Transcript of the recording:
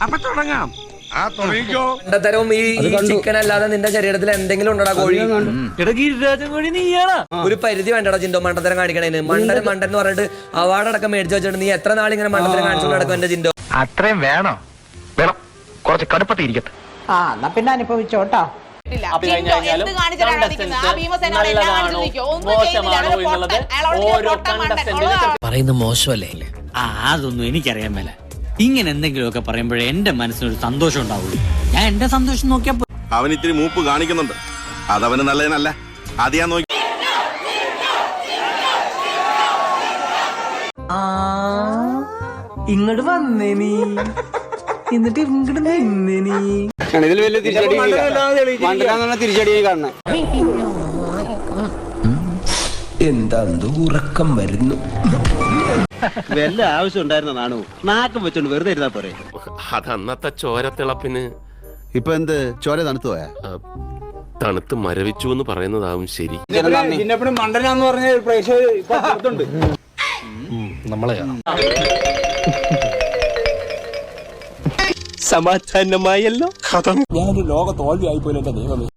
അപ്പൊ തുടങ്ങാം. തരവും ഈ ചിക്കൻ അല്ലാതെ നിന്റെ ശരീരത്തിൽ എന്തെങ്കിലും ഉണ്ടടാ കോഴി? ഒരു പരിധി വേണ്ടടാ ജിൻഡോ മണ്ടത്തരം കാണിക്കണേന്. മണ്ടൻ എന്ന് പറഞ്ഞിട്ട് അവാർഡ് അടക്കം മേടിച്ചു വെച്ചിട്ട് നീ എത്ര നാളിങ്ങനെ മണ്ടത്തരം കാണിച്ചു നടക്കും എന്റെ ജിൻഡോ? അത്രയും വേണോ? വേണം, കുറച്ച് കടുപ്പത്തിരിക്കട്ടെ. എന്നാ പിന്നെ അനുഭവിച്ചോട്ടോ. പറയുന്ന മോശമല്ലേ? അതൊന്നും എനിക്കറിയാൻ മേല. ഇങ്ങനെ എന്തെങ്കിലുമൊക്കെ പറയുമ്പോഴേ എന്റെ മനസ്സിനൊരു സന്തോഷം ഉണ്ടാവുള്ളൂ. ഞാൻ എന്റെ സന്തോഷം നോക്കിയാ അവൻ ഇത്തിരി മൂപ്പ് കാണിക്കുന്നുണ്ട്. അതവന് നല്ലതിനല്ല. അത് ഞാൻ നോക്കി. ഇങ്ങോട്ട് വന്നേ നീ, എന്നിട്ട് ഇങ്ങോട്ട് നിന്നേ നീ. ഇതിൽ വലിയ തിരിച്ചടി കാണണം. എന്താ ഉറക്കം വരുന്നു? വല്ല ആവശ്യം ഉണ്ടായിരുന്ന നാണു നാക്കം വെച്ചോണ്ട് വെറുതെ ഇരുന്നാ പോരെ. അതന്നത്തെ ചോരത്തിളപ്പിന്. ഇപ്പൊ എന്ത് ചോര തണുത്തു പോയാ? തണുത്ത് മരവിച്ചു എന്ന് പറയുന്നതാവും ശരി. മണ്ടനാന്ന് പറഞ്ഞ പ്രേക്ഷകരുണ്ട്. നമ്മളെയാ സമാധാനമായല്ലോ. ഞാനൊരു ലോക തോൽവി ആയിപ്പോയില്ല എന്റെ ദൈവമേ.